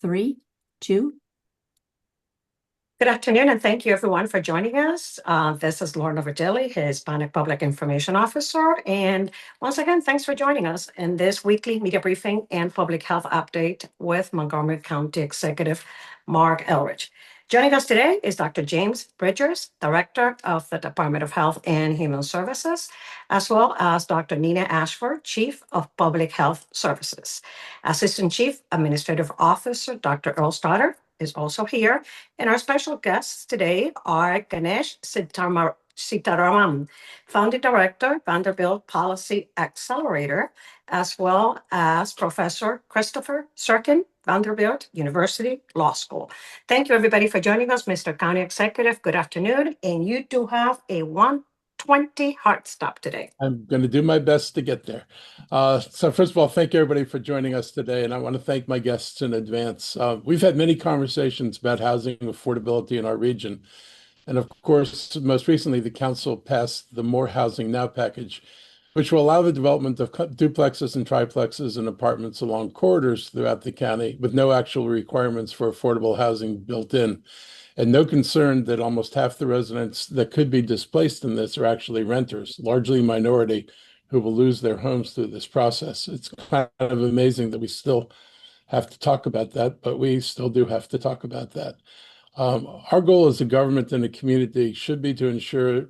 Three, two. Good afternoon, and thank you everyone for joining us. This is Lauren Novadelli, Hispanic Public Information Officer. And once again, thanks for joining us in this weekly media briefing and public health update with Montgomery County Executive Marc Elrich. Joining us today is Dr. James Bridgers, Director of the Department of Health and Human Services, as well as Dr. Nina Ashford, Chief of Public Health Services. Assistant Chief Administrative Officer Dr. Earl Stoddard is also here. And our special guests today are Ganesh Sitaraman, Founding Director, Vanderbilt Policy Accelerator, as well as Professor Christopher Serkin, Vanderbilt University Law School. Thank you, everybody, for joining us. Mr. County Executive, good afternoon. And you do have a 1:20 hard stop today. I'm going to do my best to get there. So first of all, thank you everybody for joining us today. And I want to thank my guests in advance. We've had many conversations about housing affordability in our region. And of course, most recently, the council passed the More Housing Now package, which will allow the development of duplexes and triplexes and apartments along corridors throughout the county with no actual requirements for affordable housing built in. And no concern that almost half the residents that could be displaced in this are actually renters, largely minority, who will lose their homes through this process. It's kind of amazing that we still have to talk about that, but we still do have to talk about that. Our goal as a government and a community should be to ensure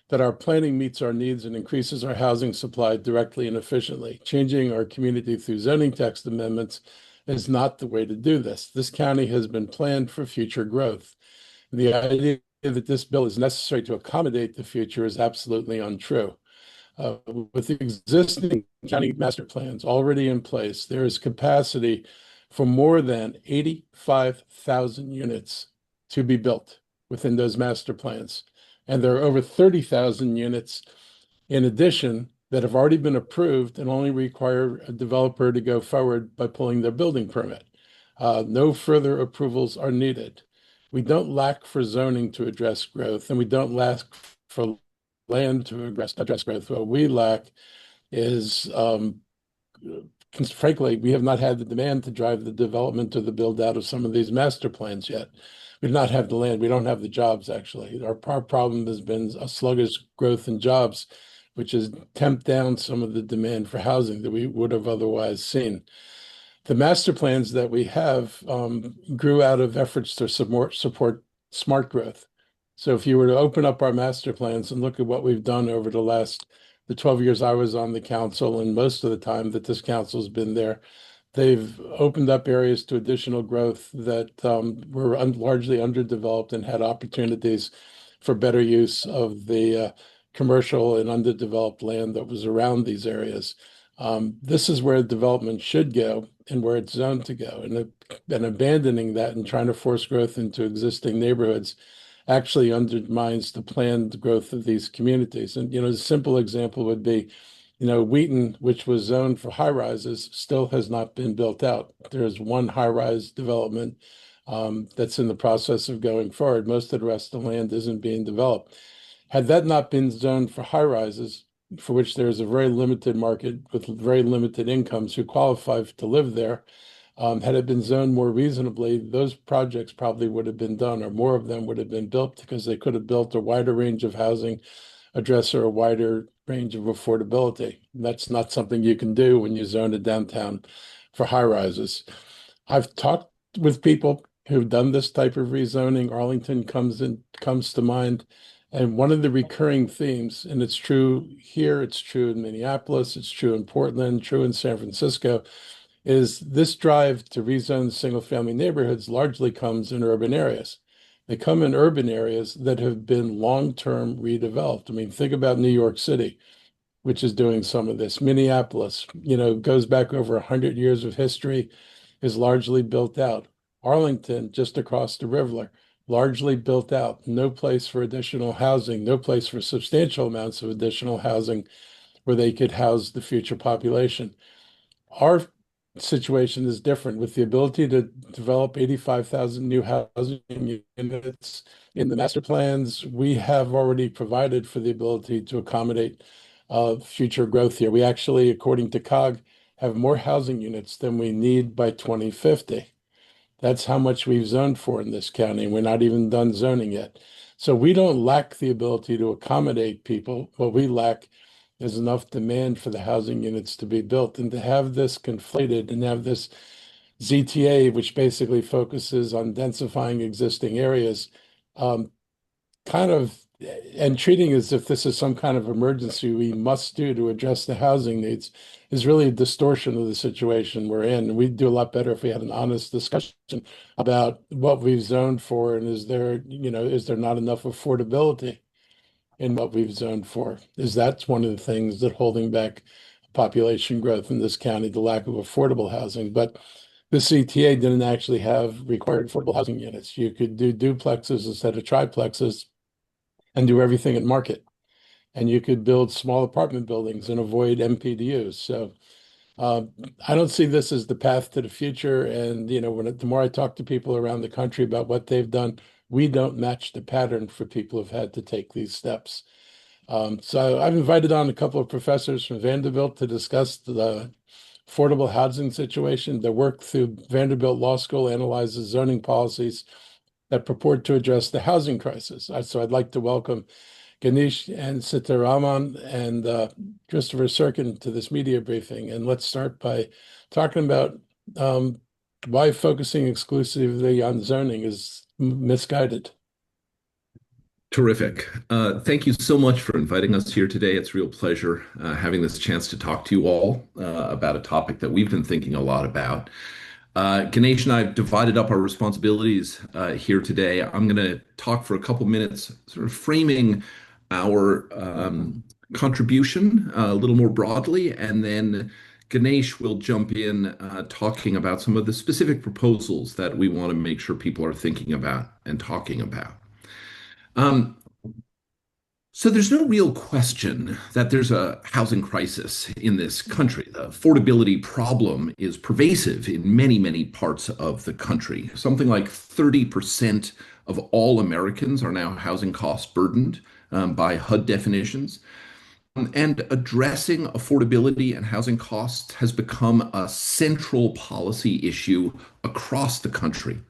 that our planning meets our needs and increases our housing supply directly and efficiently. Changing our community through zoning text amendments is not the way to do this. This county has been planned for future growth. The idea that this bill is necessary to accommodate the future is absolutely untrue. With the existing county master plans already in place, there is capacity for more than 85,000 units to be built within those master plans. And there are over 30,000 units in addition that have already been approved and only require a developer to go forward by pulling their building permit. No further approvals are needed. We don't lack for zoning to address growth, and we don't lack for land to address growth. What we lack is, frankly, we have not had the demand to drive the development or the build out of some of these master plans yet. We do not have the land. We don't have the jobs, actually. Our problem has been a sluggish growth in jobs, which has temped down some of the demand for housing that we would have otherwise seen. The master plans that we have grew out of efforts to support smart growth. So if you were to open up our master plans and look at what we've done over the 12 years I was on the council, and most of the time that this council's been there, they've opened up areas to additional growth that were largely underdeveloped and had opportunities for better use of the commercial and underdeveloped land that was around these areas. This is where development should go and where it's zoned to go. And abandoning that and trying to force growth into existing neighborhoods actually undermines the planned growth of these communities. And, a simple example would be, Wheaton, which was zoned for high rises, still has not been built out. There's one high rise development that's in the process of going forward. Most of the rest of the land isn't being developed. Had that not been zoned for high rises, for which there is a very limited market with very limited incomes who qualify to live there, had it been zoned more reasonably, those projects probably would have been done, or more of them would have been built, because they could have built a wider range of housing, address a wider range of affordability. That's not something you can do when you zone a downtown for high rises. I've talked with people who've done this type of rezoning. Arlington comes to mind. And one of the recurring themes, and it's true here, it's true in Minneapolis, it's true in Portland, true in San Francisco, is this drive to rezone single-family neighborhoods largely comes in urban areas. They come in urban areas that have been long-term redeveloped. I mean, think about New York City, which is doing some of this. Minneapolis, goes back over 100 years of history, is largely built out. Arlington, just across the river, largely built out, no place for additional housing, no place for substantial amounts of additional housing where they could house the future population. Our situation is different with the ability to develop 85,000 new housing units in the master plans. We have already provided for the ability to accommodate future growth here. We actually, according to COG, have more housing units than we need by 2050. That's how much we've zoned for in this county. We're not even done zoning yet. So we don't lack the ability to accommodate people. What we lack is enough demand for the housing units to be built. And to have this conflated and have this ZTA, which basically focuses on densifying existing areas, um, kind of and treating as if this is some kind of emergency we must do to address the housing needs is really a distortion of the situation we're in. We'd do a lot better if we had an honest discussion about what we've zoned for and is there not enough affordability in what we've zoned for? Is that's one of the things that holding back population growth in this county, the lack of affordable housing. But the CTA didn't actually have required affordable housing units. You could do duplexes instead of triplexes and do everything at market. And you could build small apartment buildings and avoid MPDUs. So uh, I don't see this as the path to the future. And the more I talk to people around the country about what they've done, we don't match the pattern for people who've had to take these steps. So I've invited on a couple of professors from Vanderbilt to discuss the affordable housing situation. Their work through Vanderbilt Law School analyzes zoning policies that purport to address the housing crisis. So I'd like to welcome Ganesh and Sitaraman and Christopher Serkin to this media briefing. And let's start by talking about um, why focusing exclusively on zoning is misguided. Terrific. Thank you so much for inviting us here today. It's a real pleasure having this chance to talk to you all about a topic that we've been thinking a lot about. Ganesh and I have divided up our responsibilities here today. I'm going to talk for a couple minutes, sort of framing our contribution a little more broadly, and then Ganesh will jump in talking about some of the specific proposals that we want to make sure people are thinking about and talking about. Um, so there's no real question that there's a housing crisis in this country. The affordability problem is pervasive in many, many parts of the country. Something like 30% of all Americans are now housing cost burdened by HUD definitions. And addressing affordability and housing costs has become a central policy issue across the country.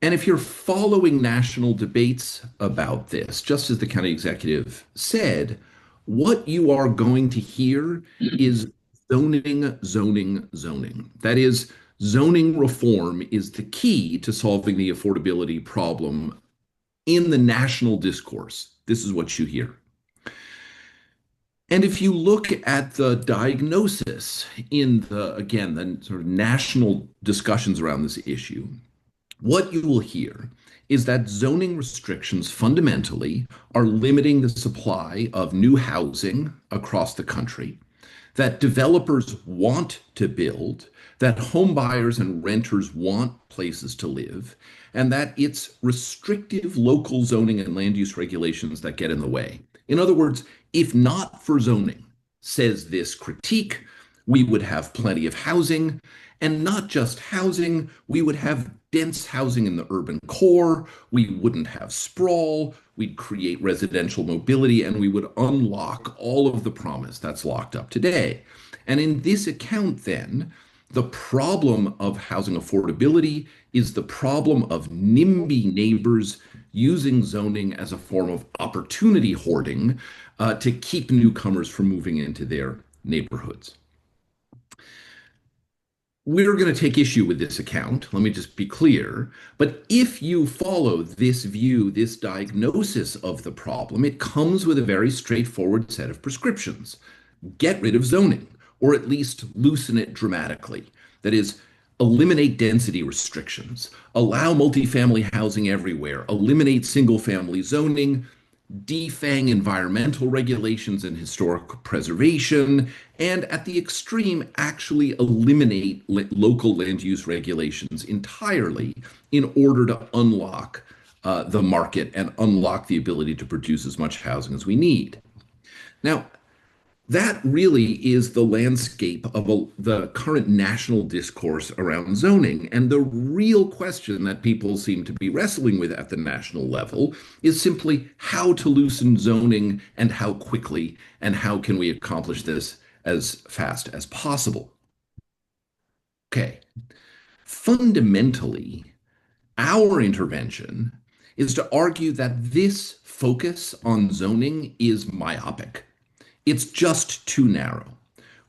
And if you're following national debates about this, just as the county executive said, what you are going to hear is zoning, zoning, zoning. That is, zoning reform is the key to solving the affordability problem in the national discourse. This is what you hear. And if you look at the diagnosis in the sort of national discussions around this issue, what you will hear is that zoning restrictions fundamentally are limiting the supply of new housing across the country, that developers want to build, that home buyers and renters want places to live, and that it's restrictive local zoning and land use regulations that get in the way. In other words, if not for zoning, says this critique, we would have plenty of housing, and not just housing, we would have dense housing in the urban core, we wouldn't have sprawl, we'd create residential mobility, and we would unlock all of the promise that's locked up today. And in this account, then, the problem of housing affordability is the problem of NIMBY neighbors using zoning as a form of opportunity hoarding to keep newcomers from moving into their neighborhoods. We're going to take issue with this account, let me just be clear. But if you follow this view, this diagnosis of the problem, it comes with a very straightforward set of prescriptions. Get rid of zoning, or at least loosen it dramatically. That is, eliminate density restrictions, allow multifamily housing everywhere, eliminate single-family zoning, defang environmental regulations and historic preservation, and at the extreme, actually eliminate local land use regulations entirely in order to unlock the market and unlock the ability to produce as much housing as we need. Now, that really is the landscape of the current national discourse around zoning. And the real question that people seem to be wrestling with at the national level is simply how to loosen zoning and how quickly, and how can we accomplish this as fast as possible. Okay. Fundamentally, our intervention is to argue that this focus on zoning is myopic. It's just too narrow.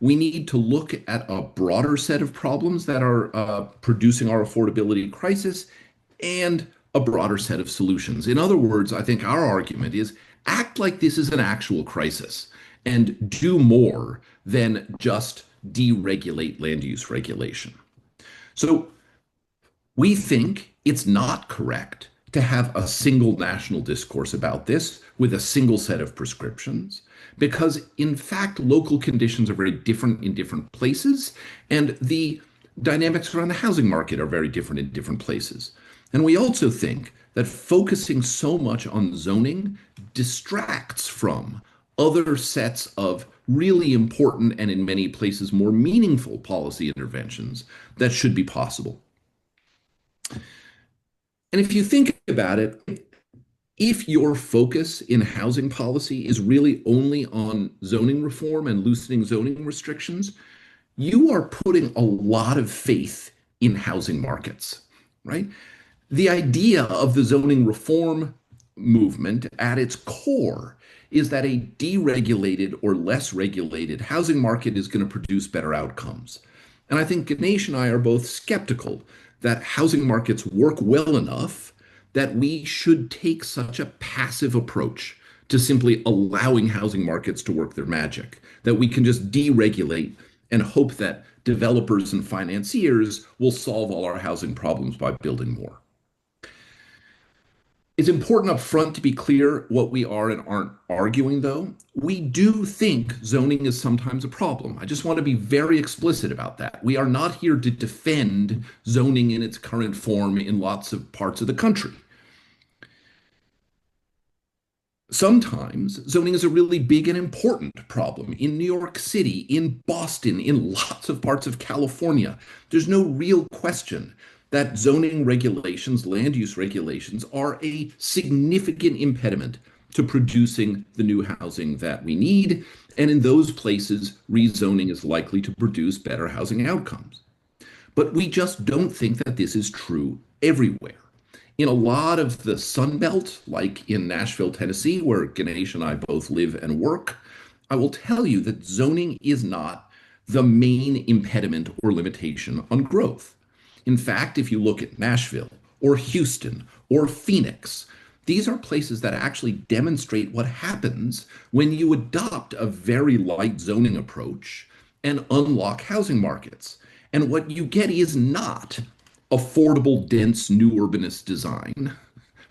We need to look at a broader set of problems that are producing our affordability crisis and a broader set of solutions. In other words, I think our argument is act like this is an actual crisis and do more than just deregulate land use regulation. So we think it's not correct to have a single national discourse about this with a single set of prescriptions, because in fact, local conditions are very different in different places, and the dynamics around the housing market are very different in different places. And we also think that focusing so much on zoning distracts from other sets of really important and in many places more meaningful policy interventions that should be possible. And if you think about it, if your focus in housing policy is really only on zoning reform and loosening zoning restrictions, you are putting a lot of faith in housing markets, right? The idea of the zoning reform movement at its core is that a deregulated or less regulated housing market is going to produce better outcomes. And I think Ganesh and I are both skeptical that housing markets work well enough that we should take such a passive approach to simply allowing housing markets to work their magic, that we can just deregulate and hope that developers and financiers will solve all our housing problems by building more. It's important up front to be clear what we are and aren't arguing, though. We do think zoning is sometimes a problem. I just want to be very explicit about that. We are not here to defend zoning in its current form in lots of parts of the country. Sometimes zoning is a really big and important problem in New York City, in Boston, in lots of parts of California. There's no real question that zoning regulations, land use regulations, are a significant impediment to producing the new housing that we need. And in those places, rezoning is likely to produce better housing outcomes. But we just don't think that this is true everywhere. In a lot of the Sun Belt, like in Nashville, Tennessee, where Ganesh and I both live and work, I will tell you that zoning is not the main impediment or limitation on growth. In fact, if you look at Nashville or Houston or Phoenix, these are places that actually demonstrate what happens when you adopt a very light zoning approach and unlock housing markets. And what you get is not affordable, dense, new urbanist design,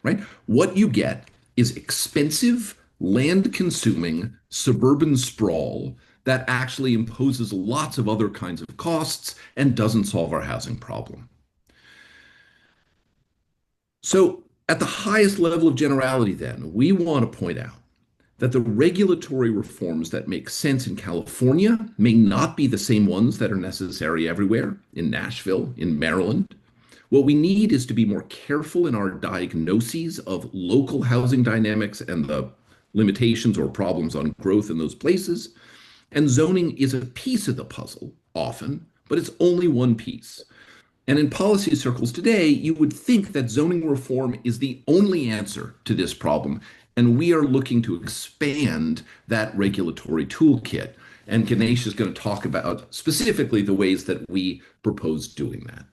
right? What you get is expensive, land-consuming suburban sprawl that actually imposes lots of other kinds of costs and doesn't solve our housing problem. So at the highest level of generality, then, we want to point out that the regulatory reforms that make sense in California may not be the same ones that are necessary everywhere, in Nashville, in Maryland. What we need is to be more careful in our diagnoses of local housing dynamics and the limitations or problems on growth in those places. And zoning is a piece of the puzzle often, but it's only one piece. And in policy circles today, you would think that zoning reform is the only answer to this problem. And we are looking to expand that regulatory toolkit. And Ganesh is going to talk about specifically the ways that we propose doing that.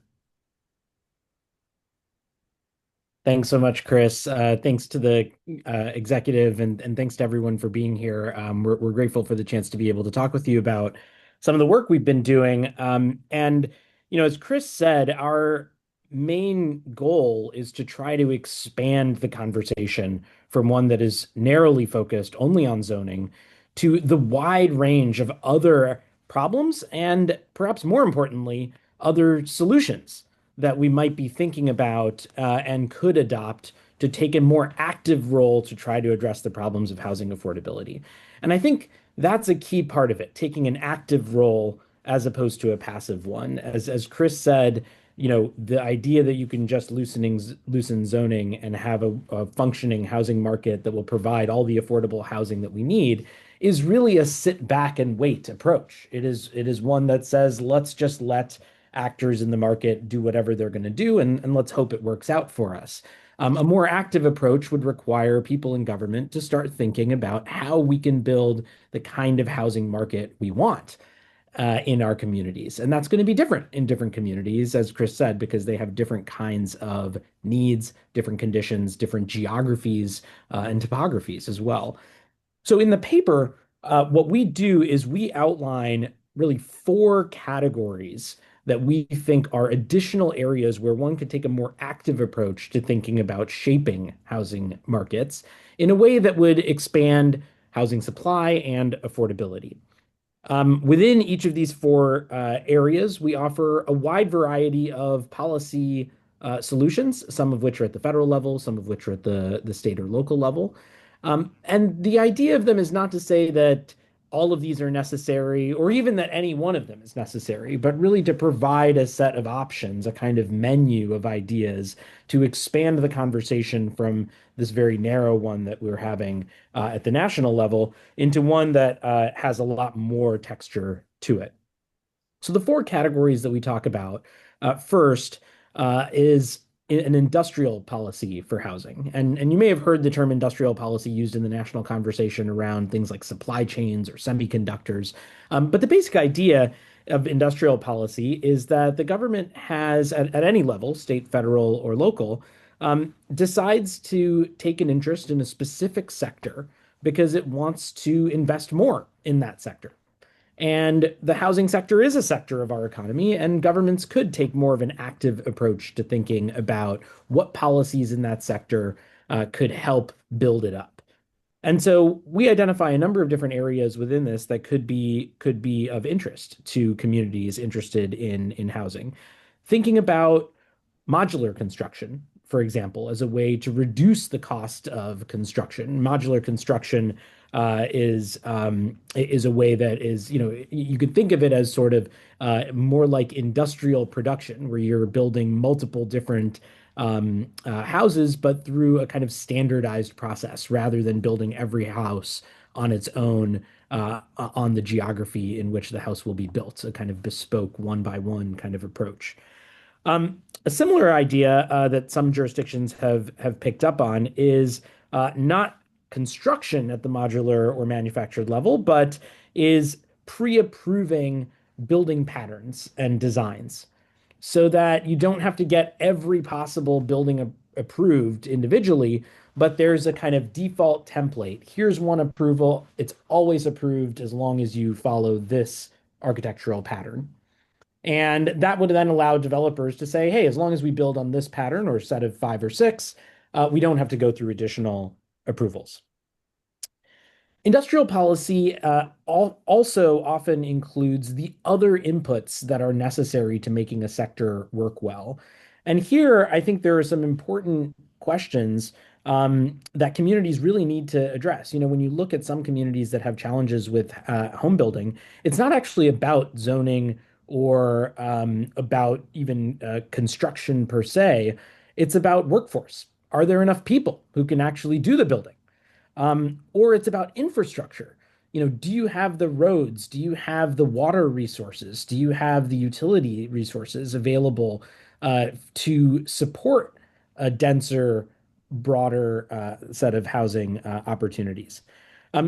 Thanks so much, Chris. Thanks to the executive and thanks to everyone for being here. We're grateful for the chance to be able to talk with you about some of the work we've been doing. And, as Chris said, our main goal is to try to expand the conversation from one that is narrowly focused only on zoning to the wide range of other problems and perhaps more importantly, other solutions that we might be thinking about and could adopt to take a more active role to try to address the problems of housing affordability. And I think that's a key part of it, taking an active role as opposed to a passive one. As Chris said, the idea that you can just loosen zoning and have a functioning housing market that will provide all the affordable housing that we need is really a sit back and wait approach. It is one that says, let's just let actors in the market do whatever they're going to do, and let's hope it works out for us. A more active approach would require people in government to start thinking about how we can build the kind of housing market we want in our communities. And that's going to be different in different communities, as Chris said, because they have different kinds of needs, different conditions, different geographies, and topographies as well. So in the paper, what we do is we outline really four categories that we think are additional areas where one could take a more active approach to thinking about shaping housing markets in a way that would expand housing supply and affordability. Within each of these four areas, we offer a wide variety of policy solutions, some of which are at the federal level, some of which are at the state or local level. And the idea of them is not to say that all of these are necessary or even that any one of them is necessary, but really to provide a set of options, a kind of menu of ideas to expand the conversation from this very narrow one that we're having at the national level into one that has a lot more texture to it. So the four categories that we talk about first is an industrial policy for housing. And you may have heard the term industrial policy used in the national conversation around things like supply chains or semiconductors. But the basic idea of industrial policy is that the government has, at any level, state, federal, or local, decides to take an interest in a specific sector because it wants to invest more in that sector. And the housing sector is a sector of our economy, and governments could take more of an active approach to thinking about what policies in that sector could help build it up. And so we identify a number of different areas within this that could be of interest to communities interested in housing. Thinking about modular construction, for example, as a way to reduce the cost of construction. Modular construction is a way that is, you could think of it as sort of more like industrial production, where you're building multiple different houses, but through a kind of standardized process rather than building every house on its own on the geography in which the house will be built, a kind of bespoke one by one kind of approach. A similar idea that some jurisdictions have picked up on is not construction at the modular or manufactured level, but is pre-approving building patterns and designs so that you don't have to get every possible building approved individually, but there's a kind of default template. Here's one approval. It's always approved as long as you follow this architectural pattern. And that would then allow developers to say, hey, as long as we build on this pattern or set of 5 or 6, we don't have to go through additional approvals. Industrial policy also often includes the other inputs that are necessary to making a sector work well. And here, I think there are some important questions that communities really need to address. When you look at some communities that have challenges with home building, it's not actually about zoning or about even construction per se. It's about workforce. Are there enough people who can actually do the building? Or it's about infrastructure. Do you have the roads? Do you have the water resources? Do you have the utility resources available to support a denser, broader set of housing opportunities?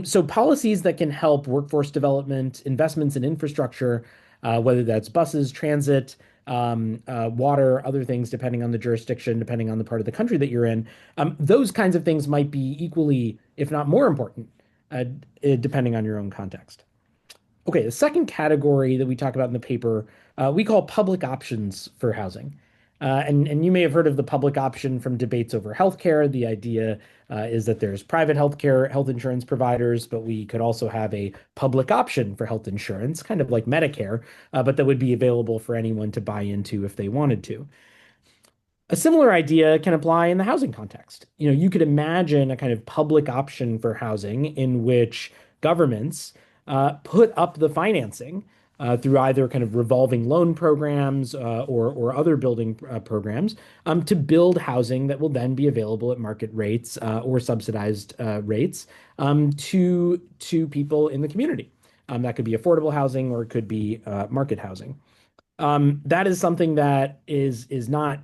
So policies that can help workforce development, investments in infrastructure, whether that's buses, transit, water, other things, depending on the jurisdiction, depending on the part of the country that you're in. Those kinds of things might be equally, if not more important, depending on your own context. Okay, the second category that we talk about in the paper, we call public options for housing. And you may have heard of the public option from debates over healthcare. The idea is that there's private healthcare, health insurance providers, but we could also have a public option for health insurance, kind of like Medicare, but that would be available for anyone to buy into if they wanted to. A similar idea can apply in the housing context. You could imagine a kind of public option for housing in which governments put up the financing through either kind of revolving loan programs or other building programs to build housing that will then be available at market rates or subsidized rates to people in the community. That could be affordable housing or it could be market housing. That is something that is not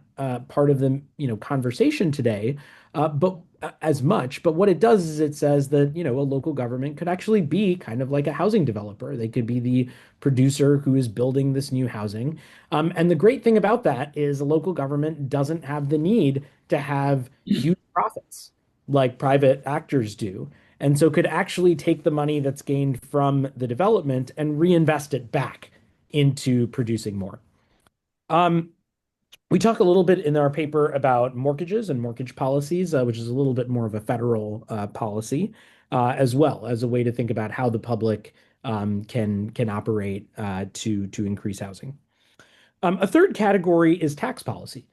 part of the conversation today, but as much. But what it does is it says that a local government could actually be kind of like a housing developer. They could be the producer who is building this new housing. And the great thing about that is a local government doesn't have the need to have huge profits like private actors do. And so could actually take the money that's gained from the development and reinvest it back into producing more. Um, we talk a little bit in our paper about mortgages and mortgage policies, which is a little bit more of a federal policy, as well as a way to think about how the public can operate to increase housing. A third category is tax policy.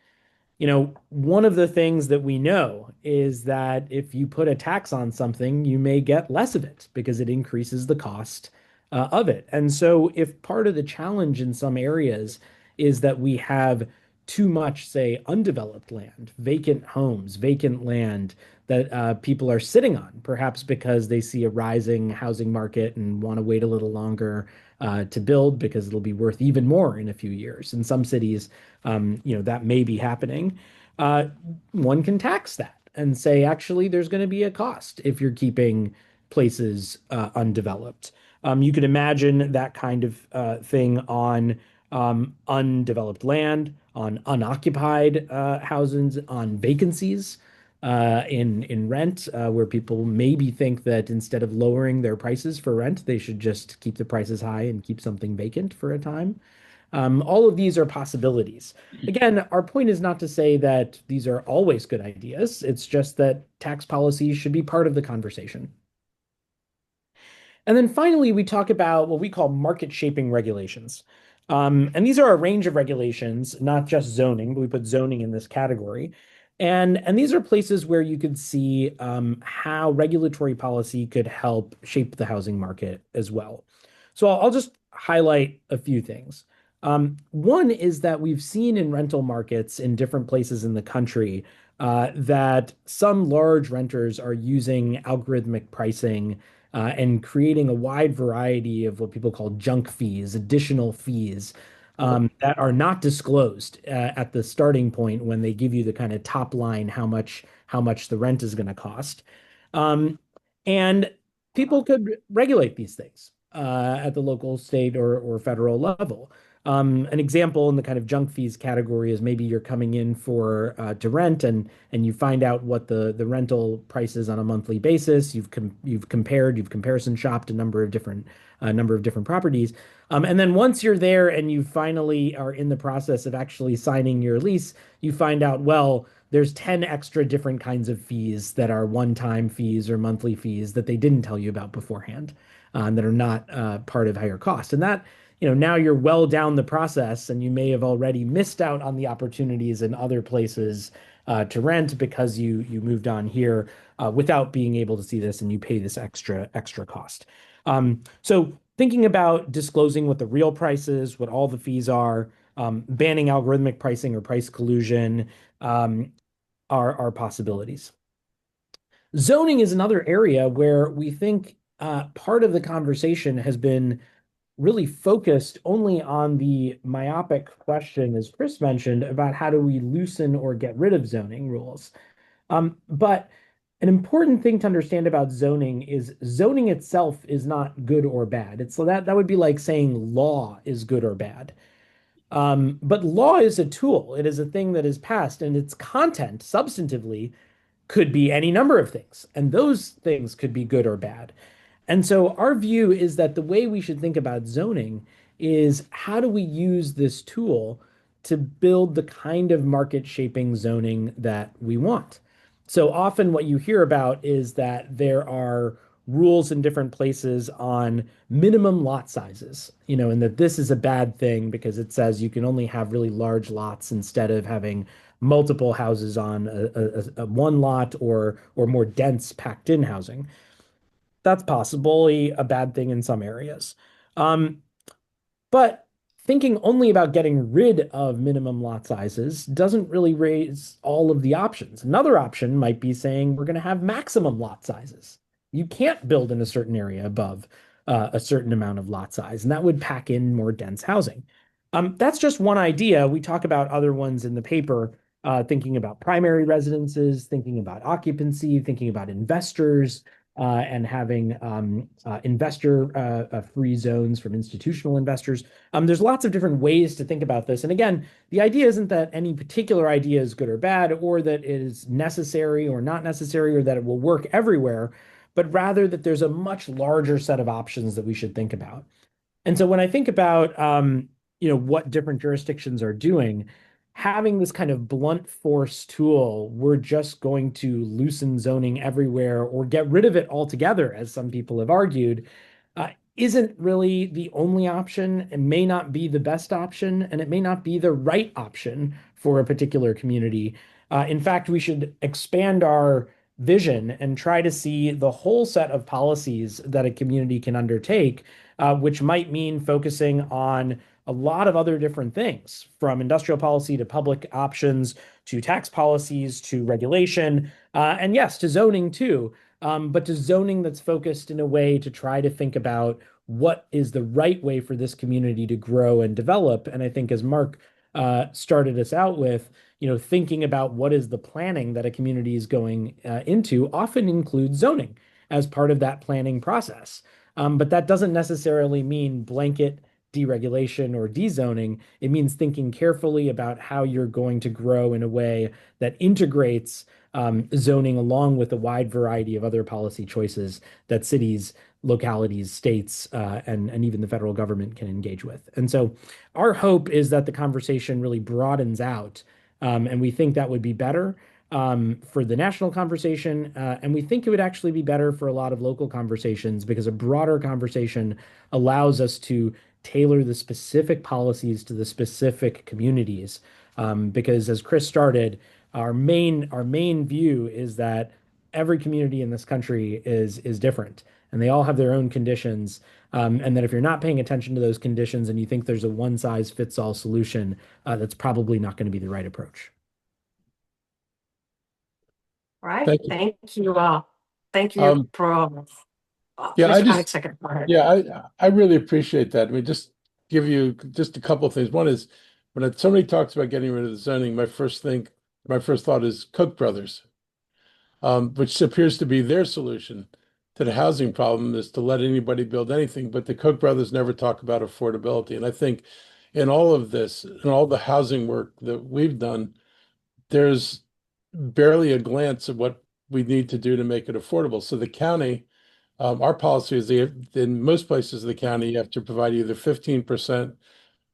One of the things that we know is that if you put a tax on something, you may get less of it because it increases the cost of it. And so, if part of the challenge in some areas is that we have too much, say, undeveloped land, vacant homes, vacant land that people are sitting on, perhaps because they see a rising housing market and want to wait a little longer to build because it'll be worth even more in a few years. In some cities, that may be happening. Uh, One can tax that and say, actually, there's going to be a cost if you're keeping places undeveloped. You can imagine that kind of thing on undeveloped land, on unoccupied houses, on vacancies in rent, where people maybe think that instead of lowering their prices for rent, they should just keep the prices high and keep something vacant for a time. All of these are possibilities. Again, our point is not to say that these are always good ideas. It's just that tax policies should be part of the conversation. And then finally, we talk about what we call market shaping regulations. And these are a range of regulations, not just zoning, but we put zoning in this category. And these are places where you could see how regulatory policy could help shape the housing market as well. So I'll just highlight a few things. One is that we've seen in rental markets in different places in the country that some large renters are using algorithmic pricing and creating a wide variety of what people call junk fees, additional fees that are not disclosed at the starting point when they give you the kind of top line how much the rent is going to cost. Um, and people could regulate these things at the local, state, or federal level. An example in the kind of junk fees category is maybe you're coming in for to rent and you find out what the rental price is on a monthly basis. You've comparison shopped a number of different properties. And then once you're there and you finally are in the process of actually signing your lease, you find out, well, there's 10 extra different kinds of fees that are one-time fees or monthly fees that they didn't tell you about beforehand, that are not part of higher cost. And that, now you're well down the process and you may have already missed out on the opportunities in other places to rent because you moved on here without being able to see this and you pay this extra cost. So thinking about disclosing what the real price is, what all the fees are, banning algorithmic pricing or price collusion are possibilities. Zoning is another area where we think part of the conversation has been really focused only on the myopic question, as Chris mentioned, about how do we loosen or get rid of zoning rules. But an important thing to understand about zoning is zoning itself is not good or bad. It's so that would be like saying law is good or bad. But law is a tool. It is a thing that is passed, and its content, substantively, could be any number of things, and those things could be good or bad. And so our view is that the way we should think about zoning is how do we use this tool to build the kind of market shaping zoning that we want? So often what you hear about is that there are rules in different places on minimum lot sizes, and that this is a bad thing because it says you can only have really large lots instead of having multiple houses on a one lot or more dense packed in housing. That's possibly a bad thing in some areas. Um, but thinking only about getting rid of minimum lot sizes doesn't really raise all of the options. Another option might be saying we're going to have maximum lot sizes. You can't build in a certain area above a certain amount of lot size, and that would pack in more dense housing. That's just one idea. We talk about other ones in the paper, thinking about primary residences, thinking about occupancy, thinking about investors, and having investor free zones from institutional investors. There's lots of different ways to think about this. And again, the idea isn't that any particular idea is good or bad, or that it is necessary or not necessary, or that it will work everywhere, but rather that there's a much larger set of options that we should think about. And so when I think about what different jurisdictions are doing, having this kind of blunt force tool, we're just going to loosen zoning everywhere or get rid of it altogether, as some people have argued, uh, isn't really the only option. It may not be the best option, and it may not be the right option for a particular community. In fact, we should expand our vision and try to see the whole set of policies that a community can undertake, which might mean focusing on a lot of other different things, from industrial policy to public options to tax policies to regulation, and yes, to zoning too, but to zoning that's focused in a way to try to think about what is the right way for this community to grow and develop. And I think, as Marc started us out with, thinking about what is the planning that a community is going into often includes zoning as part of that planning process. But that doesn't necessarily mean blanket deregulation or dezoning. It means thinking carefully about how you're going to grow in a way that integrates zoning along with a wide variety of other policy choices that cities, localities, states, and even the federal government can engage with. And so our hope is that the conversation really broadens out, and we think that would be better for the national conversation. And we think it would actually be better for a lot of local conversations, because a broader conversation allows us to tailor the specific policies to the specific communities. Because as Chris started, our main view is that every community in this country is different, and they all have their own conditions. And that if you're not paying attention to those conditions and you think there's a one size fits all solution, that's probably not going to be the right approach. All right. Thank you. Thank you. Thank you Um, for yeah, I Mr. just, Alex, second. Go ahead. yeah, I really appreciate that. I mean, just give you just a couple of things. One is when somebody talks about getting rid of the zoning, my first thought is Koch brothers, which appears to be their solution to the housing problem is to let anybody build anything. But the Koch brothers never talk about affordability. And I think in all of this, in all the housing work that we've done, there's barely a glance at what we need to do to make it affordable. So the county, our policy is in most places of the county, you have to provide either 15%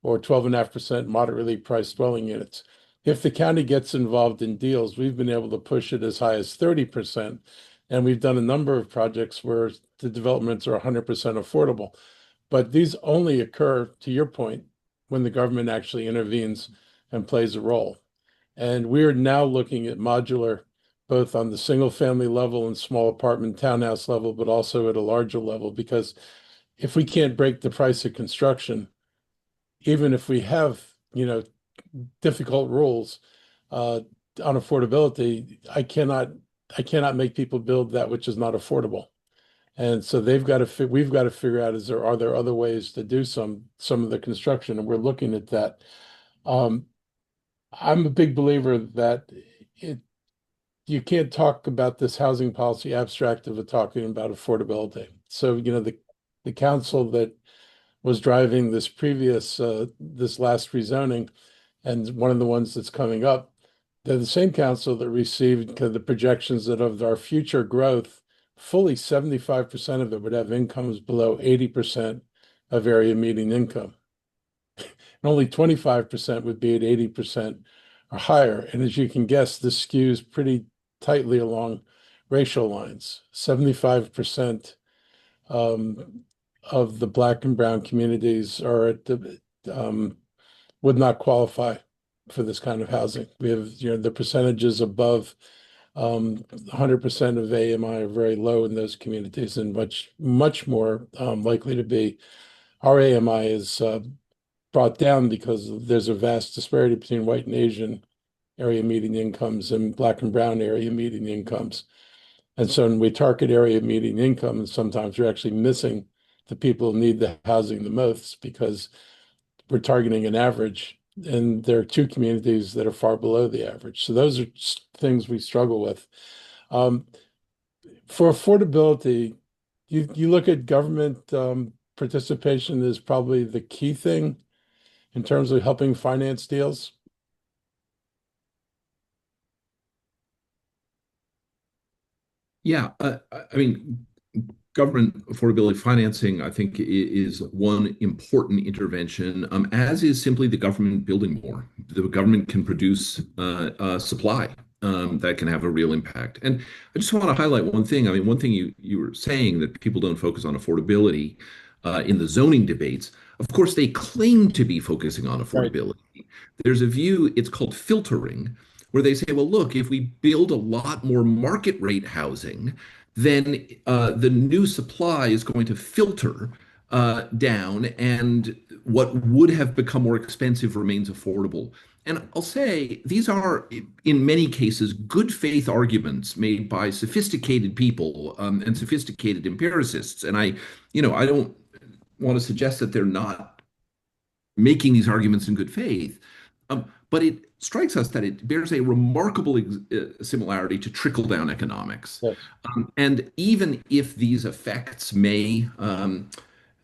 or 12.5% moderately priced dwelling units. If the county gets involved in deals, we've been able to push it as high as 30%. And we've done a number of projects where the developments are 100% affordable. But these only occur, to your point, when the government actually intervenes and plays a role. And we're now looking at modular, both on the single family level and small apartment townhouse level, but also at a larger level, because if we can't break the price of construction, even if we have, difficult rules on affordability, I cannot make people build that which is not affordable. And so we've got to figure out, are there other ways to do some of the construction? And we're looking at that. I'm a big believer that you can't talk about this housing policy abstract of talking about affordability. So, the council that was driving this last rezoning, and one of the ones that's coming up, they're the same council that received the projections that of our future growth, fully 75% of it would have incomes below 80% of area median income. And only 25% would be at 80% or higher. And as you can guess, this skews pretty tightly along racial lines. 75% of the Black and brown communities are would not qualify for this kind of housing. We have, the percentages above 100% of AMI are very low in those communities, and much more likely to be. Our AMI is brought down because there's a vast disparity between white and Asian area median incomes and Black and brown area median incomes. And so when we target area median income, and sometimes we're actually missing the people who need the housing the most, because we're targeting an average, and there are two communities that are far below the average. So those are things we struggle with. For affordability, you look at government participation is probably the key thing in terms of helping finance deals. Yeah, I mean, government affordability financing, I think, is one important intervention, as is simply the government building more. The government can produce supply that can have a real impact. And I just want to highlight one thing. I mean, one thing you were saying that people don't focus on affordability in the zoning debates. Of course, they claim to be focusing on Right. affordability. There's a view, it's called filtering, where they say, well, look, if we build a lot more market rate housing, then the new supply is going to filter down, and what would have become more expensive remains affordable. And I'll say these are, in many cases, good faith arguments made by sophisticated people and sophisticated empiricists. And I don't want to suggest that they're not making these arguments in good faith. But it strikes us that it bears a remarkable similarity to trickle down economics. Yes. And even if these effects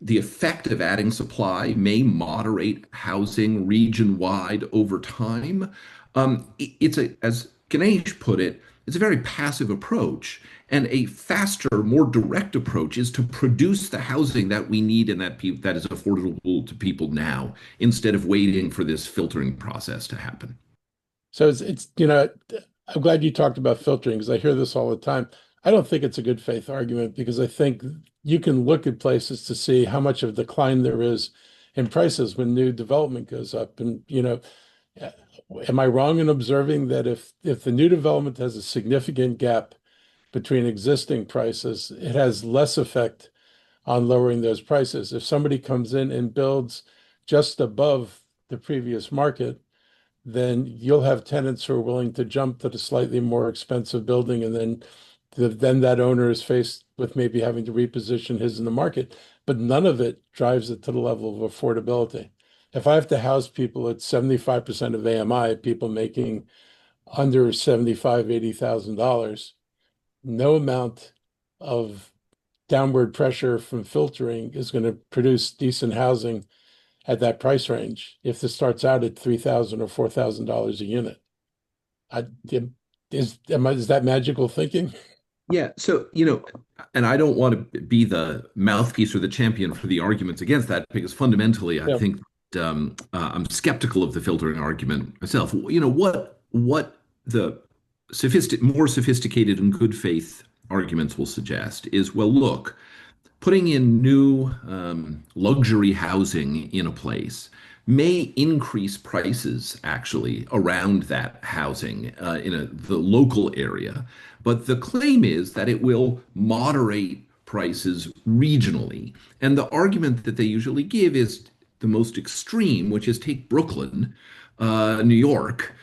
the effect of adding supply may moderate housing region wide over time, as Ganesh put it, it's a very passive approach. And a faster, more direct approach is to produce the housing that we need and that is affordable to people now, instead of waiting for this filtering process to happen. So I'm glad you talked about filtering because I hear this all the time. I don't think it's a good faith argument because I think you can look at places to see how much of a decline there is in prices when new development goes up. And, am I wrong in observing that if the new development has a significant gap between existing prices, it has less effect on lowering those prices? If somebody comes in and builds just above the previous market, then you'll have tenants who are willing to jump to the slightly more expensive building, and then that owner is faced with maybe having to reposition his in the market, but none of it drives it to the level of affordability. If I have to house people at 75% of AMI, people making under 75, $80,000, no amount of downward pressure from filtering is going to produce decent housing at that price range if this starts out at $3,000 or $4,000 a unit. Is that magical thinking? Yeah, so, and I don't want to be the mouthpiece or the champion for the arguments against that, because fundamentally, I Yeah. think I'm skeptical of the filtering argument myself. What the more sophisticated and good faith arguments will suggest is, well, look, putting in new luxury housing in a place may increase prices actually around that housing in the local area. But the claim is that it will moderate prices regionally. And the argument that they usually give is the most extreme, which is take Brooklyn, New York,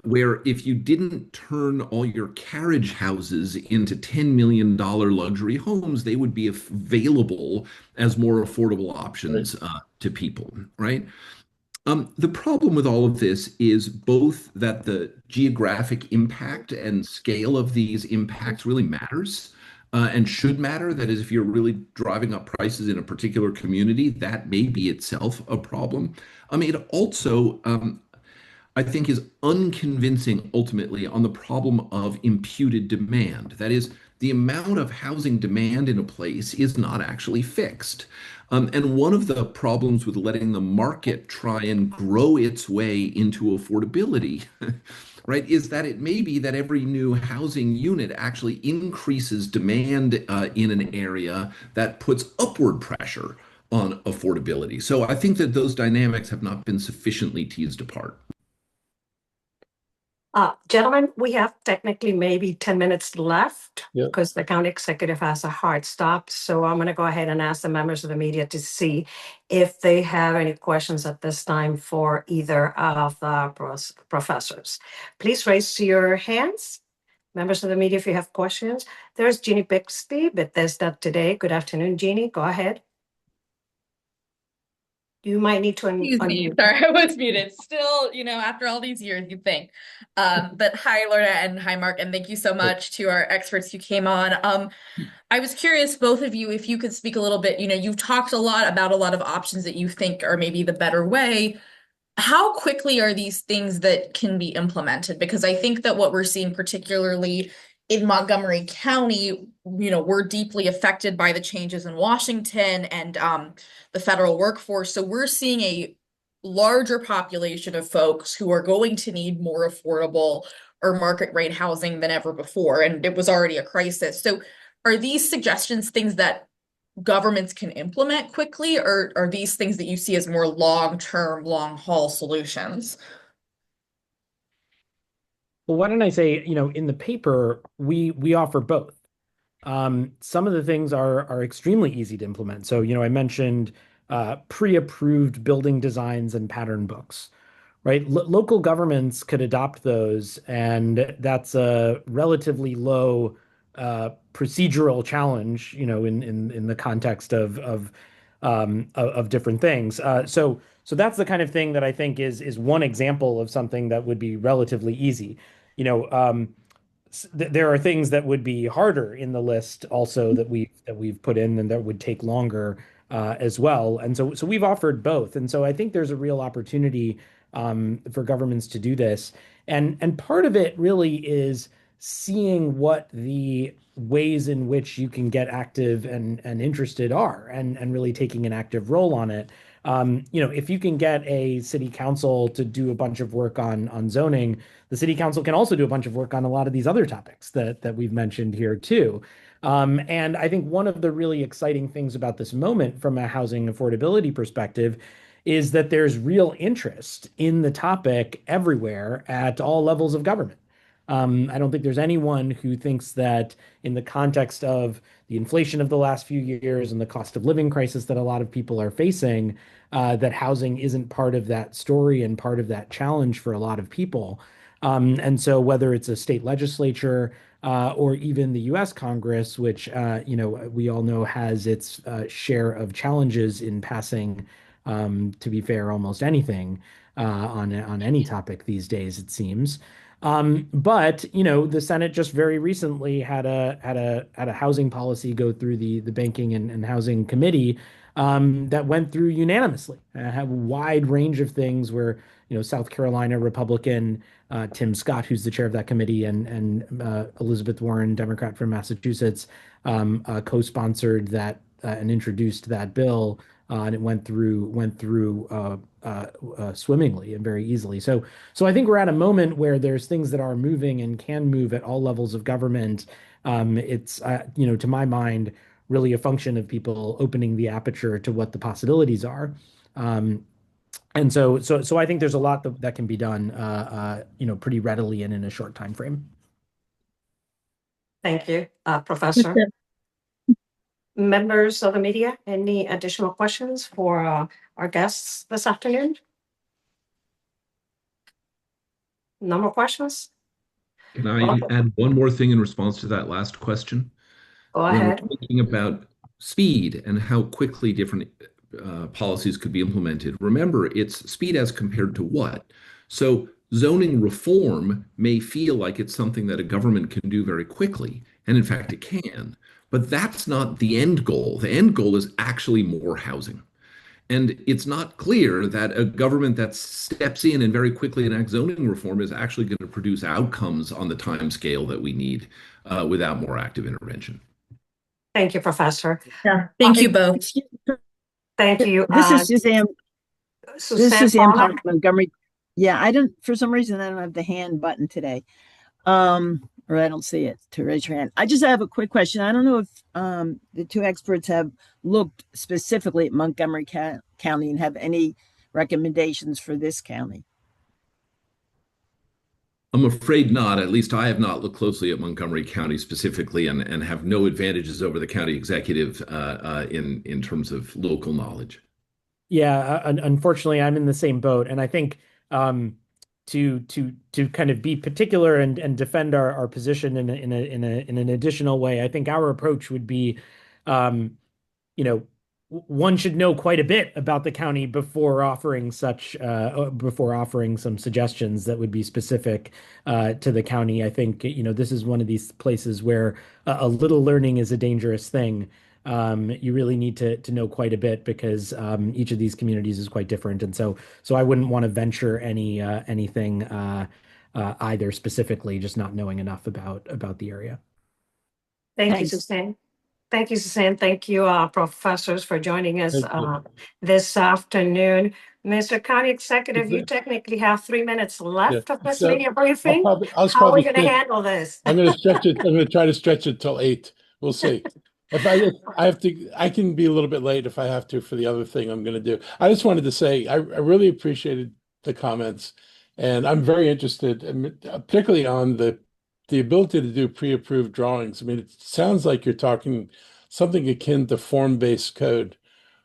where if you didn't turn all your carriage houses into $10 million luxury homes, they would be available as more affordable options to people, right? The problem with all of this is both that the geographic impact and scale of these impacts really matters. And should matter. That is, if you're really driving up prices in a particular community, that may be itself a problem. It also, I think, is unconvincing ultimately on the problem of imputed demand. That is, the amount of housing demand in a place is not actually fixed. And one of the problems with letting the market try and grow its way into affordability, right, is that it may be that every new housing unit actually increases demand in an area that puts upward pressure on affordability. So I think that those dynamics have not been sufficiently teased apart. Gentlemen, we have technically maybe 10 minutes left Yeah. because the county executive has a hard stop. So I'm going to go ahead and ask the members of the media to see if they have any questions at this time for either of the professors. Please raise your hands. Members of the media, if you have questions. There's Jeannie Bixby, Bethesda Today. Good afternoon, Jeannie. Go ahead. You might need to Excuse me. unmute. Sorry, I was muted. Still, after all these years, you'd think. But hi, Lorna, and hi, Mark, and thank you so much to our experts who came on. I was curious, both of you, if you could speak a little bit. You've talked a lot about a lot of options that you think are maybe the better way. How quickly are these things that can be implemented? Because I think that what we're seeing, particularly in Montgomery County, we're deeply affected by the changes in Washington and the federal workforce. So we're seeing a larger population of folks who are going to need more affordable or market rate housing than ever before. And it was already a crisis. So are these suggestions things that governments can implement quickly, or are these things that you see as more long-term, long-haul solutions? Well, why don't I say, in the paper, we offer both. Some of the things are extremely easy to implement. So, I mentioned pre-approved building designs and pattern books, right? Local governments could adopt those, and that's a relatively low procedural challenge, in the context of different things. So that's the kind of thing that I think is one example of something that would be relatively easy. You know, there are things that would be harder in the list also that we've put in and that would take longer as well. And so we've offered both. And so I think there's a real opportunity for governments to do this. And part of it really is seeing what the ways in which you can get active and interested are, and really taking an active role on it. If you can get a city council to do a bunch of work on zoning, the city council can also do a bunch of work on a lot of these other topics that we've mentioned here too. And I think one of the really exciting things about this moment from a housing affordability perspective is that there's real interest in the topic everywhere at all levels of government. I don't think there's anyone who thinks that in the context of the inflation of the last few years and the cost of living crisis that a lot of people are facing, that housing isn't part of that story and part of that challenge for a lot of people. And so whether it's a state legislature or even the U.S. Congress, which we all know has its share of challenges in passing, to be fair, almost anything on any topic these days, it seems. But the Senate just very recently had a housing policy go through the Banking and Housing Committee that went through unanimously. Had a wide range of things where South Carolina Republican Tim Scott, who's the chair of that committee, and Elizabeth Warren, Democrat from Massachusetts, co-sponsored that and introduced that bill, and it went through swimmingly and very easily. So I think we're at a moment where there's things that are moving and can move at all levels of government. It's to my mind, really a function of people opening the aperture to what the possibilities are. And so I think there's a lot that can be done, pretty readily and in a short time frame. Thank you, Professor. Members of the media, any additional questions for our guests this afternoon? No more questions? Can I add one more thing in response to that last question? Go When ahead. we're thinking about speed and how quickly different policies could be implemented, remember it's speed as compared to what? So zoning reform may feel like it's something that a government can do very quickly, and in fact it can, but that's not the end goal. The end goal is actually more housing. And it's not clear that a government that steps in and very quickly enacts zoning reform is actually going to produce outcomes on the time scale that we need without more active intervention. Thank you, Professor. Yeah, thank you both. Thank you. This is Suzanne. This is Suzanne Paula? Park, Montgomery. Yeah, for some reason, I don't have the hand button today. Or I don't see it to raise your hand. I just have a quick question. I don't know if the two experts have looked specifically at Montgomery County and have any recommendations for this county. I'm afraid not. At least I have not looked closely at Montgomery County specifically and have no advantages over the county executive in terms of local knowledge. Yeah, unfortunately, I'm in the same boat, and I think to kind of be particular and defend our position in an additional way, I think our approach would be, one should know quite a bit about the county before offering before offering some suggestions that would be specific to the county. I think, this is one of these places where a little learning is a dangerous thing. You really need to know quite a bit because each of these communities is quite different, and so I wouldn't want to venture anything either specifically, just not knowing enough about the area. Thank you, Thanks. Suzanne. Thank you, Suzanne. Thank you, professors, for joining us Thank you. this afternoon. Mr. County Executive, you Okay. technically have 3 minutes Yeah. left of this So media briefing. I'll How are probably we going to stretch. handle this? I'm going to stretch it. I'm going to try to stretch it till 8. We'll see. If I have to, I can be a little bit late if I have to for the other thing I'm going to do. I just wanted to say I really appreciated the comments, and I'm very interested, particularly on the ability to do pre-approved drawings. I mean, it sounds like you're talking something akin to form-based code,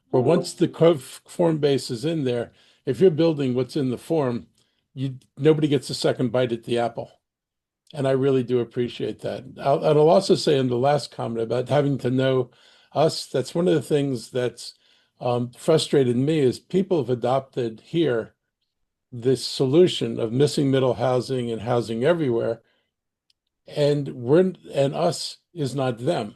where once the form base is in there, if you're building what's in the form, nobody gets a second bite at the apple. And I really do appreciate that. I'll also say in the last comment about having to know us, that's one of the things that's frustrated me is people have adopted here this solution of missing middle housing and housing everywhere, and us is not them.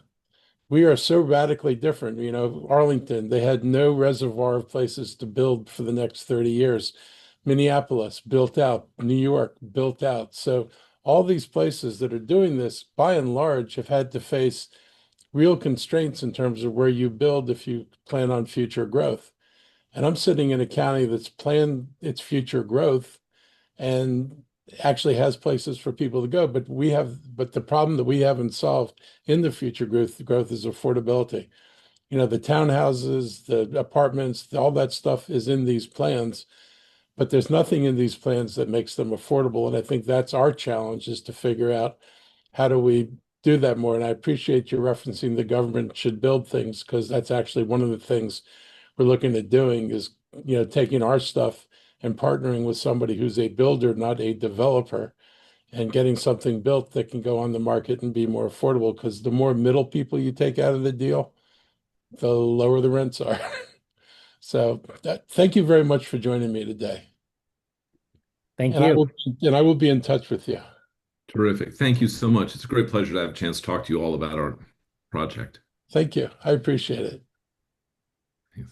We are so radically different. Arlington, they had no reservoir of places to build for the next 30 years. Minneapolis built out, New York built out. So all these places that are doing this, by and large, have had to face real constraints in terms of where you build if you plan on future growth. And I'm sitting in a county that's planned its future growth and actually has places for people to go. But the problem that we haven't solved in the future growth is affordability. The townhouses, the apartments, all that stuff is in these plans, but there's nothing in these plans that makes them affordable. And I think that's our challenge, is to figure out how do we do that more. And I appreciate you referencing the government should build things, because that's actually one of the things we're looking at doing is, taking our stuff and partnering with somebody who's a builder, not a developer, and getting something built that can go on the market and be more affordable. Because the more middle people you take out of the deal, the lower the rents are. So thank you very much for joining me today. Thank And you. I will be in touch with you. Terrific. Thank you so much. It's a great pleasure to have a chance to talk to you all about our project. Thank you. I appreciate it.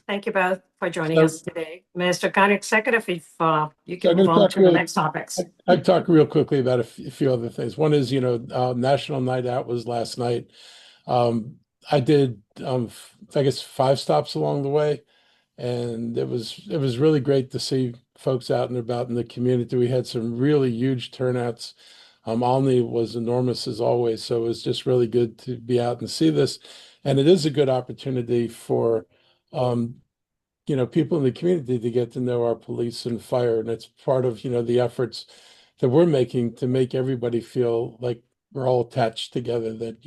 Thank you both for joining So- us today. Mr. County Executive, if you I'm can gonna move on talk to the real- next topics. I'd talk real quickly about a few other things. One is, National Night Out was last night. I did, I guess, 5 stops along the way, and it was really great to see folks out and about in the community. We had some really huge turnouts. Alney was enormous as always, so it was just really good to be out and see this. And it is a good opportunity for people in the community to get to know our police and fire. And it's part of, the efforts that we're making to make everybody feel like we're all attached together, that,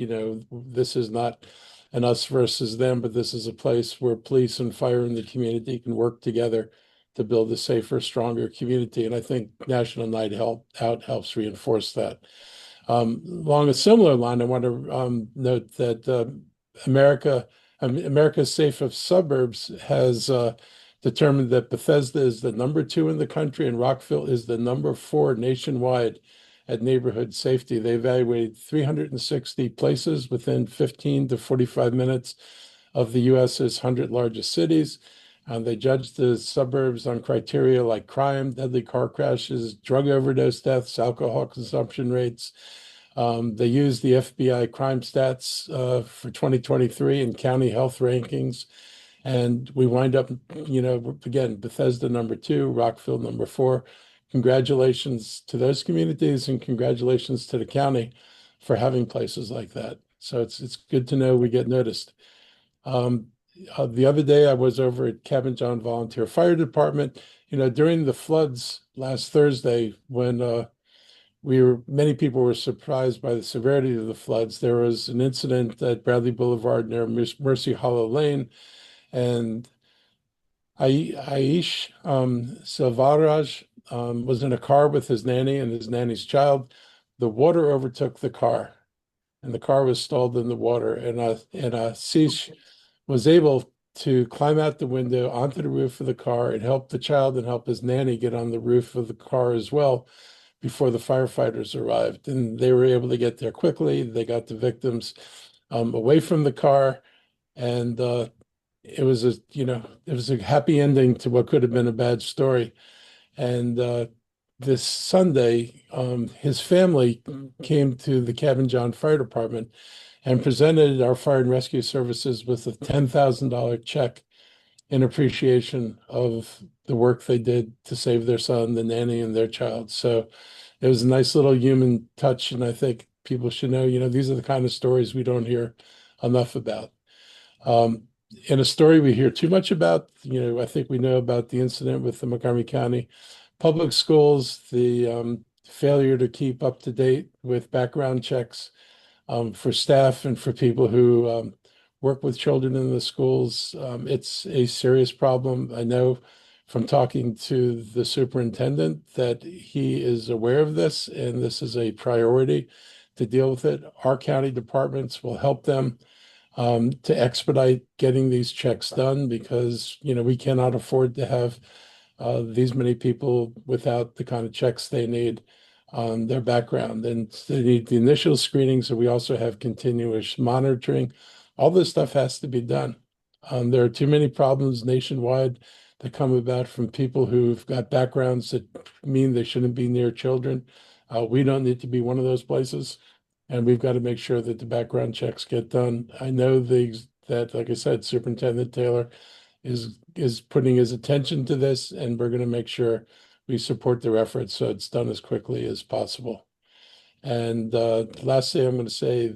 this is not an us versus them, but this is a place where police and fire in the community can work together to build a safer, stronger community. And I think National Night Out helps reinforce that. Along a similar line, I want to note that America's Safest Suburbs has determined that Bethesda is the number 2 in the country and Rockville is the number 4 nationwide at neighborhood safety. They evaluated 360 places within 15 to 45 minutes of the US's 100 largest cities. They judged the suburbs on criteria like crime, deadly car crashes, drug overdose deaths, alcohol consumption rates. They used the FBI crime stats for 2023 and county health rankings. And we wind up, again, Bethesda number 2, Rockville number 4. Congratulations to those communities and congratulations to the county for having places like that. So it's good to know we get noticed. The other day I was over at Cabin John Volunteer Fire Department. During the floods last Thursday, when many people were surprised by the severity of the floods. There was an incident at Bradley Boulevard near Mercy Hollow Lane, and Aish Silvaraj was in a car with his nanny and his nanny's child. The water overtook the car, and the car was stalled in the water. And Ashish was able to climb out the window onto the roof of the car and help the child and help his nanny get on the roof of the car as well before the firefighters arrived. And they were able to get there quickly. They got the victims away from the car, and it was a happy ending to what could have been a bad story. And this Sunday, his family came to the Cabin John Fire Department and presented our fire and rescue services with a $10,000 check in appreciation of the work they did to save their son, the nanny, and their child. So it was a nice little human touch, and I think people should know, these are the kind of stories we don't hear enough about. In a story we hear too much about, I think we know about the incident with the Montgomery County Public Schools, the failure to keep up to date with background checks for staff and for people who work with children in the schools. It's a serious problem. I know from talking to the superintendent that he is aware of this, and this is a priority to deal with it. Our county departments will help them to expedite getting these checks done, because we cannot afford to have these many people without the kind of checks they need on their background. And they need the initial screenings, and we also have continuous monitoring. All this stuff has to be done. There are too many problems nationwide that come about from people who've got backgrounds that mean they shouldn't be near children. We don't need to be one of those places, and we've got to make sure that the background checks get done. I know that, like I said, Superintendent Taylor is putting his attention to this, and we're going to make sure we support their efforts so it's done as quickly as possible. And lastly, I'm going to say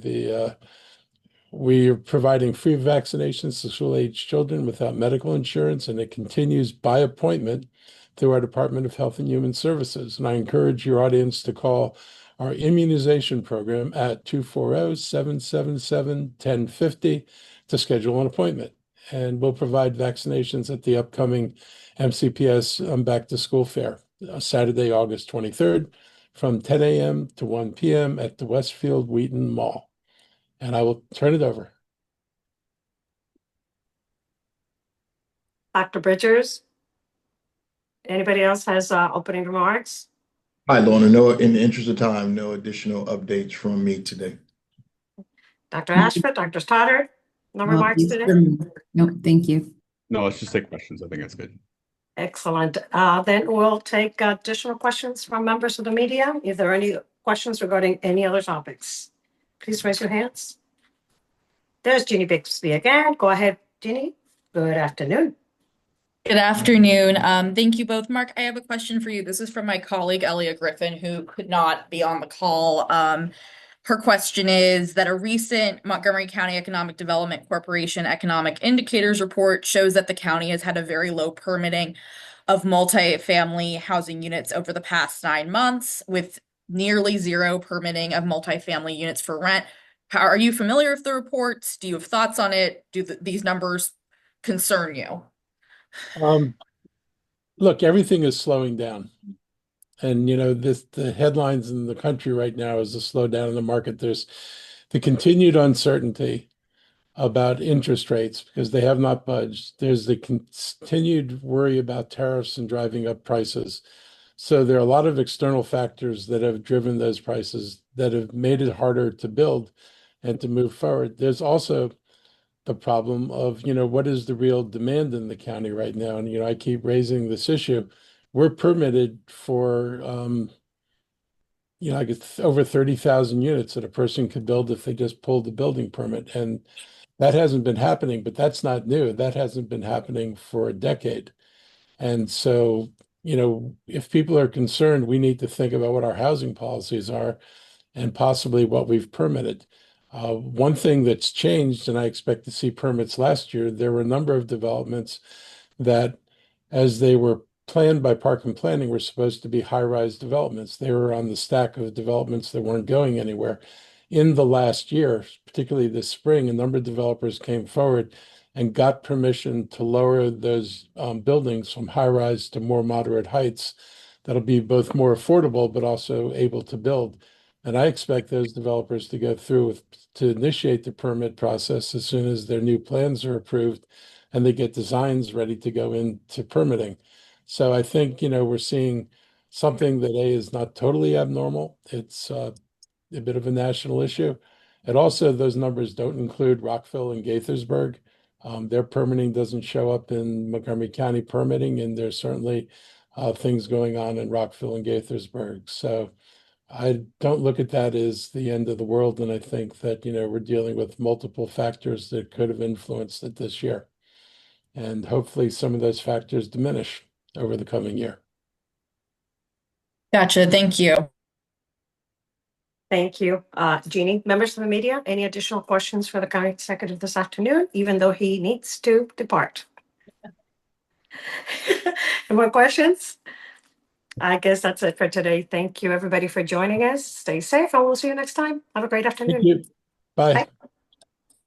we are providing free vaccinations to school-age children without medical insurance, and it continues by appointment through our Department of Health and Human Services. And I encourage your audience to call our immunization program at 240-777-1050 to schedule an appointment. And we'll provide vaccinations at the upcoming MCPS Back to School Fair, Saturday, August 23rd, from 10 a.m. to 1 p.m. at the Westfield Wheaton Mall. And I will turn it over. Dr. Bridgers, anybody else has opening remarks? Hi, Lorna. No, in the interest of time, no additional updates from me today. Dr. Ashford, Dr. Stoddard, no remarks today? No, thank you. No, let's just take questions. I think that's good. Excellent. Then we'll take additional questions from members of the media. If there are any questions regarding any other topics, please raise your hands. There's Jeannie Bixby again. Go ahead, Jeannie. Good afternoon. Good afternoon. Thank you both. Mark, I have a question for you. This is from my colleague, Elia Griffin, who could not be on the call. Her question is that a recent Montgomery County Economic Development Corporation Economic Indicators report shows that the county has had a very low permitting of multifamily housing units over the past 9 months, with nearly zero permitting of multifamily units for rent. Are you familiar with the reports? Do you have thoughts on it? Do these numbers concern you? Look, everything is slowing down. And, the headlines in the country right now is the slowdown in the market. There's the continued uncertainty about interest rates because they have not budged. There's the continued worry about tariffs and driving up prices. So there are a lot of external factors that have driven those prices that have made it harder to build and to move forward. There's also the problem of, what is the real demand in the county right now? And, I keep raising this issue. We're permitted for, I guess over 30,000 units that a person could build if they just pulled the building permit. And that hasn't been happening, but that's not new. That hasn't been happening for a decade. And so, if people are concerned, we need to think about what our housing policies are and possibly what we've permitted. One thing that's changed, and I expect to see permits last year, there were a number of developments that, as they were planned by Park and Planning, were supposed to be high-rise developments. They were on the stack of developments that weren't going anywhere. In the last year, particularly this spring, a number of developers came forward and got permission to lower those buildings from high-rise to more moderate heights that'll be both more affordable but also able to build. And I expect those developers to go through to initiate the permit process as soon as their new plans are approved and they get designs ready to go into permitting. So I think, we're seeing something that is not totally abnormal. It's a bit of a national issue. And also, those numbers don't include Rockville and Gaithersburg. Their permitting doesn't show up in Montgomery County permitting, and there's certainly things going on in Rockville and Gaithersburg. So I don't look at that as the end of the world. And I think that, we're dealing with multiple factors that could have influenced it this year. And hopefully some of those factors diminish over the coming year. Gotcha. Thank you. Thank you. Jeannie, members of the media, any additional questions for the county executive this afternoon, even though he needs to depart? Any more questions? I guess that's it for today. Thank you, everybody, for joining us. Stay safe, and we'll see you next time. Have a great Thank afternoon. you. Bye. Bye.